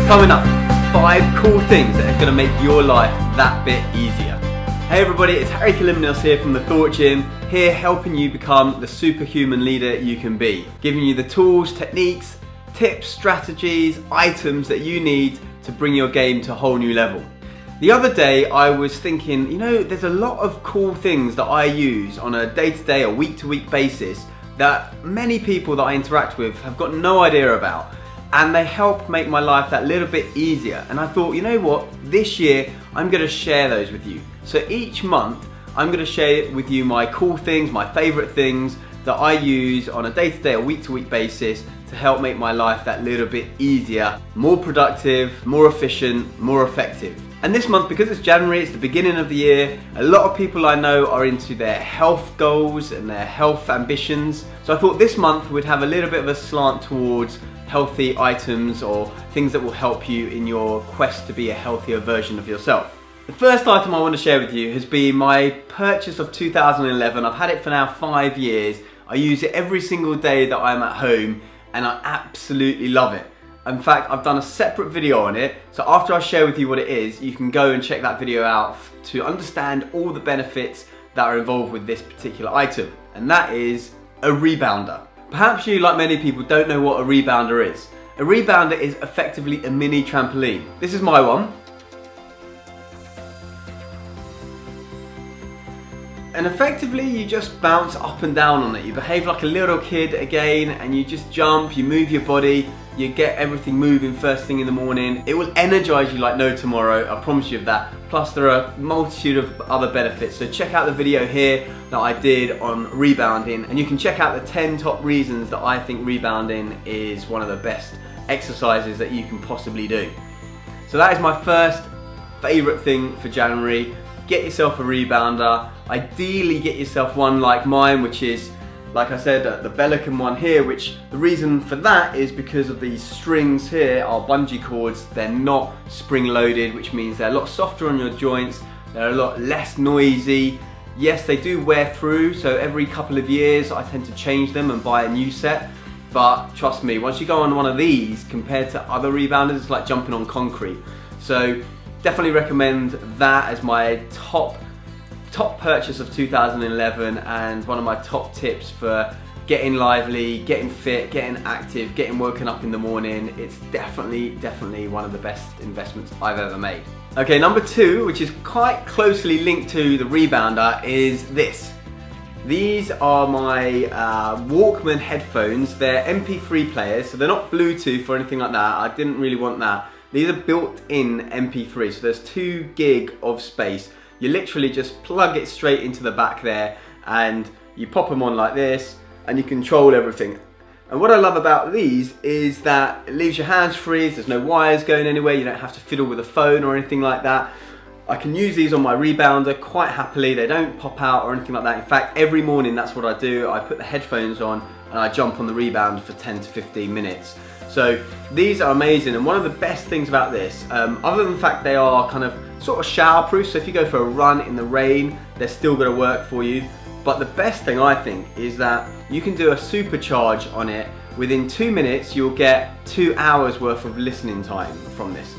Coming up, 5 cool things that are going to make your life that bit easier. Hey everybody, it's Kalymnios here from the Thought Gym, here helping you become the superhuman leader you can be. Giving you the tools, techniques, tips, strategies, items that you need to bring your game to a whole new level. The other day I was thinking, you know, there's a lot of cool things that I use on a day-to-day or week-to-week basis that many people that I interact with have got no idea about. And they help make my life that little bit easier. And I thought, you know what, this year I'm going to share those with you. So each month I'm going to share with you my cool things, my favorite things that I use on a day-to-day or week-to-week basis to help make my life that little bit easier, more productive, more efficient, more effective. And this month, because it's January, it's the beginning of the year, a lot of people I know are into their health goals and their health ambitions. So I thought this month we'd have a little bit of a slant towards healthy items or things that will help you in your quest to be a healthier version of yourself. The first item I want to share with you has been my purchase of 2011. I've had it for now 5 years. I use it every single day that I'm at home and I absolutely love it. In fact, I've done a separate video on it, so after I share with you what it is, you can go and check that video out to understand all the benefits that are involved with this particular item, and that is a rebounder. Perhaps you, like many people, don't know what a rebounder is. A rebounder is effectively a mini trampoline. This is my one. And effectively you just bounce up and down on it. You behave like a little kid again and you just jump, you move your body, you get everything moving first thing in the morning. It will energize you like no tomorrow, I promise you of that. Plus there are a multitude of other benefits. So check out the video here that I did on rebounding and you can check out the 10 top reasons that I think rebounding is one of the best exercises that you can possibly do. So that is my first favorite thing for January. Get yourself a rebounder. Ideally get yourself one like mine, which is, like I said, the Belican one here, which the reason for that is because of these strings here are bungee cords. They're not spring loaded, which means they're a lot softer on your joints. They're a lot less noisy. Yes, they do wear through, so every couple of years I tend to change them and buy a new set. But trust me, once you go on one of these, compared to other rebounders, it's like jumping on concrete. So definitely recommend that as my top purchase of 2011 and one of my top tips for getting lively, getting fit, getting active, getting woken up in the morning. It's definitely one of the best investments I've ever made. Okay, number 2, which is quite closely linked to the rebounder, is this. These are my WALKMAN headphones. They're MP3 players, so they're not Bluetooth or anything like that. I didn't really want that. These are built-in MP3, so there's 2 gig of space. You literally just plug it straight into the back there and you pop them on like this and you control everything. And what I love about these is that it leaves your hands free, there's no wires going anywhere, you don't have to fiddle with a phone or anything like that. I can use these on my rebounder quite happily, they don't pop out or anything like that. In fact, every morning that's what I do. I put the headphones on and I jump on the rebounder for 10 to 15 minutes. So these are amazing, and one of the best things about this, other than the fact they are kind of sort of shower proof, so if you go for a run in the rain, they're still going to work for you. But the best thing I think is that you can do a supercharge on it. Within 2 minutes you'll get 2 hours worth of listening time from this.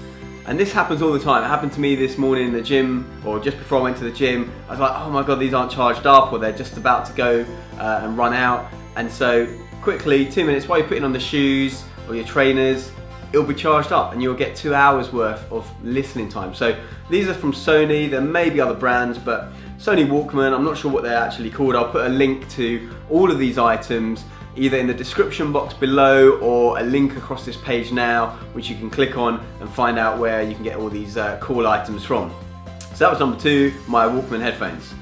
And this happens all the time. It happened to me this morning in the gym, or just before I went to the gym. I was like, oh my god, these aren't charged up, or they're just about to go and run out. And so quickly, 2 minutes while you're putting on the shoes or your trainers, it'll be charged up and you'll get 2 hours worth of listening time. So these are from Sony. There may be other brands, but Sony WALKMAN, I'm not sure what they're actually called. I'll put a link to all of these items either in the description box below or a link across this page now, which you can click on and find out where you can get all these cool items from. So that was number 2, my WALKMAN headphones.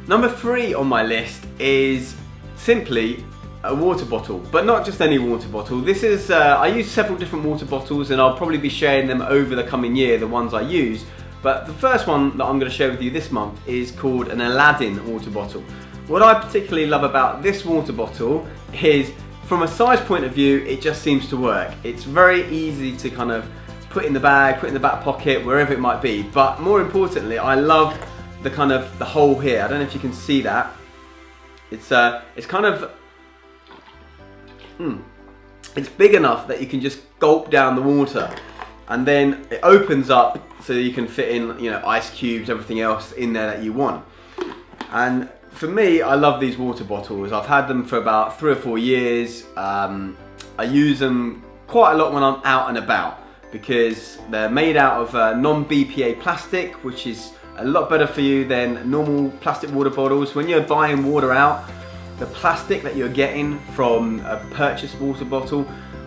Number 3 on my list is simply a water bottle, but not just any water bottle. This is, I use several different water bottles and I'll probably be sharing them over the coming year, the ones I use. But the first one that I'm going to share with you this month is called an ALADDIN water bottle. What I particularly love about this water bottle is, from a size point of view, it just seems to work. It's very easy to kind of put in the bag, put in the back pocket, wherever it might be. But more importantly, I love the kind of the hole here. I don't know if you can see that. It's kind of it's big enough that you can just gulp down the water. and then it opens up so you can fit in, you know, ice cubes, everything else in there that you want. And for me, I love these water bottles. I've had them for about 3 or 4 years. I use them quite a lot when I'm out and about because they're made out of non-BPA plastic, which is a lot better for you than normal plastic water bottles. When you're buying water out, the plastic that you're getting from a purchased water bottle,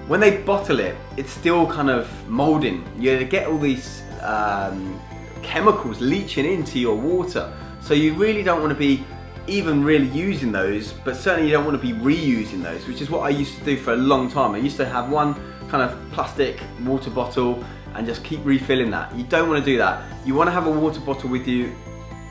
when they bottle it, it's still kind of molding. You get all these chemicals leaching into your water. So you really don't want to be even really using those, but certainly you don't want to be reusing those, which is what I used to do for a long time. I used to have one kind of plastic water bottle and just keep refilling that. You don't want to do that. You want to have a water bottle with you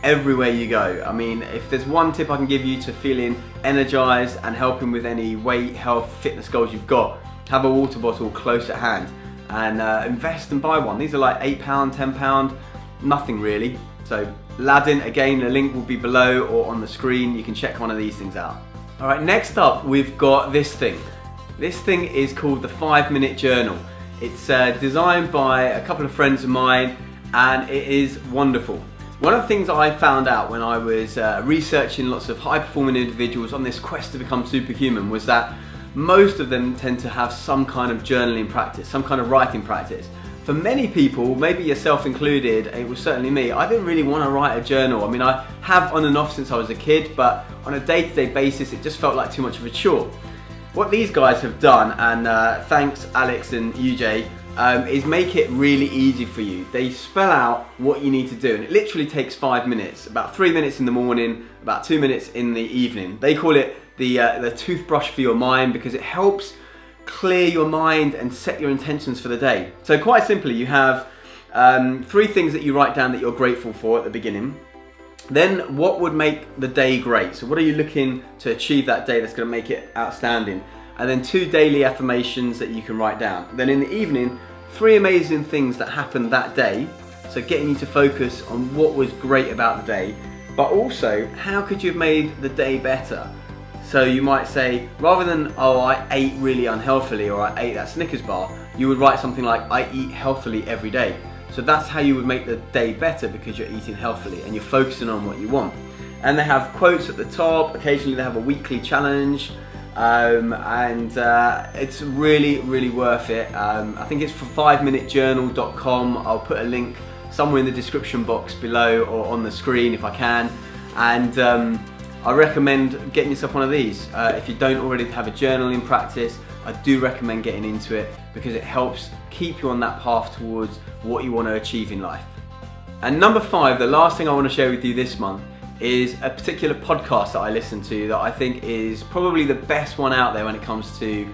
everywhere you go. I mean, if there's one tip I can give you to feeling energized and helping with any weight, health, fitness goals you've got, have a water bottle close at hand and invest and buy one. These are like £8, £10, nothing really. So ALADDIN, again, the link will be below or on the screen. You can check one of these things out. All right, next up, we've got this thing. This thing is called the 5-Minute Journal. It's designed by a couple of friends of mine, and it is wonderful. One of the things I found out when I was researching lots of high-performing individuals on this quest to become superhuman was that most of them tend to have some kind of journaling practice, some kind of writing practice. For many people, maybe yourself included, it was certainly me, I didn't really want to write a journal. I mean, I have on and off since I was a kid, but on a day-to-day basis, it just felt like too much of a chore. What these guys have done, and thanks Alex and UJ, is make it really easy for you. They spell out what you need to do, and it literally takes 5 minutes, about 3 minutes in the morning, about 2 minutes in the evening. They call it the toothbrush for your mind because it helps clear your mind and set your intentions for the day. So quite simply, you have 3 things that you write down that you're grateful for at the beginning. Then what would make the day great? So what are you looking to achieve that day that's going to make it outstanding? And then 2 daily affirmations that you can write down. Then in the evening, 3 amazing things that happened that day. So getting you to focus on what was great about the day, but also how could you have made the day better? So you might say, rather than, oh, I ate really unhealthily or I ate that Snickers bar, you would write something like, I eat healthily every day. So that's how you would make the day better because you're eating healthily and you're focusing on what you want. And they have quotes at the top, occasionally they have a weekly challenge, and it's really, really worth it. I think it's from 5minutejournal.com. I'll put a link somewhere in the description box below or on the screen if I can. And I recommend getting yourself one of these. If you don't already have a journaling practice, I do recommend getting into it because it helps keep you on that path towards what you want to achieve in life. And number 5, the last thing I want to share with you this month is a particular podcast that I listen to that I think is probably the best one out there when it comes to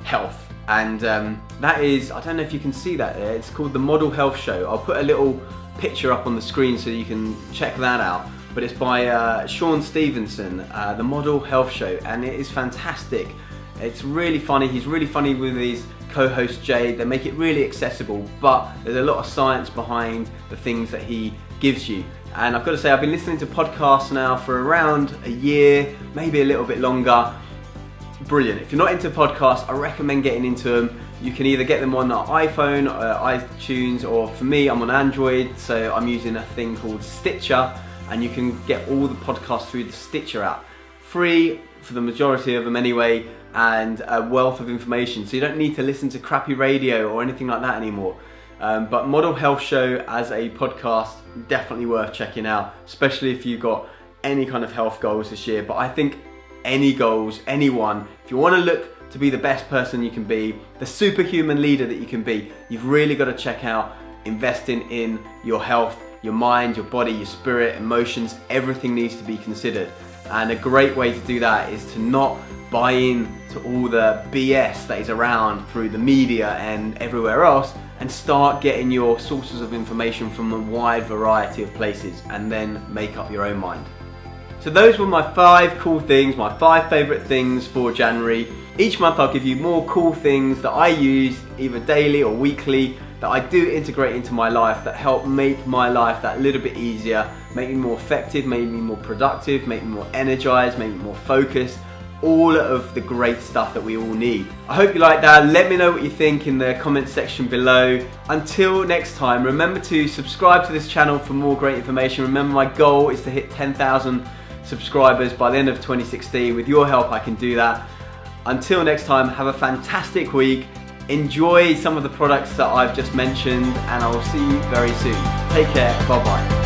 health. And that is, I don't know if you can see that there, it's called The Model Health Show. I'll put a little picture up on the screen so you can check that out. But it's by Sean Stevenson, The Model Health Show, and it is fantastic. It's really funny. He's really funny with his co-host Jade. They make it really accessible, but there's a lot of science behind the things that he gives you. And I've got to say, I've been listening to podcasts now for around a year, maybe a little bit longer. Brilliant. If you're not into podcasts, I recommend getting into them. You can either get them on an iPhone, iTunes, or for me, I'm on Android, so I'm using a thing called Stitcher. And you can get all the podcasts through the Stitcher app. Free for the majority of them anyway, and a wealth of information. So you don't need to listen to crappy radio or anything like that anymore. But Model Health Show as a podcast, definitely worth checking out, especially if you've got any kind of health goals this year. But I think any goals, anyone, if you want to look to be the best person you can be, the superhuman leader that you can be, you've really got to check out investing in your health, your mind, your body, your spirit, emotions, everything needs to be considered. And a great way to do that is to not buy in to all the BS that is around through the media and everywhere else, and start getting your sources of information from a wide variety of places and then make up your own mind. So those were my 5 cool things, my 5 favourite things for January. Each month I'll give you more cool things that I use either daily or weekly that I do integrate into my life that help make my life that little bit easier, make me more effective, make me more productive, make me more energized, make me more focused, all of the great stuff that we all need. I hope you like that. Let me know what you think in the comments section below. Until next time, remember to subscribe to this channel for more great information. Remember, my goal is to hit 10,000 subscribers by the end of 2016. With your help, I can do that. Until next time, have a fantastic week. Enjoy some of the products that I've just mentioned, and I will see you very soon. Take care. Bye-bye.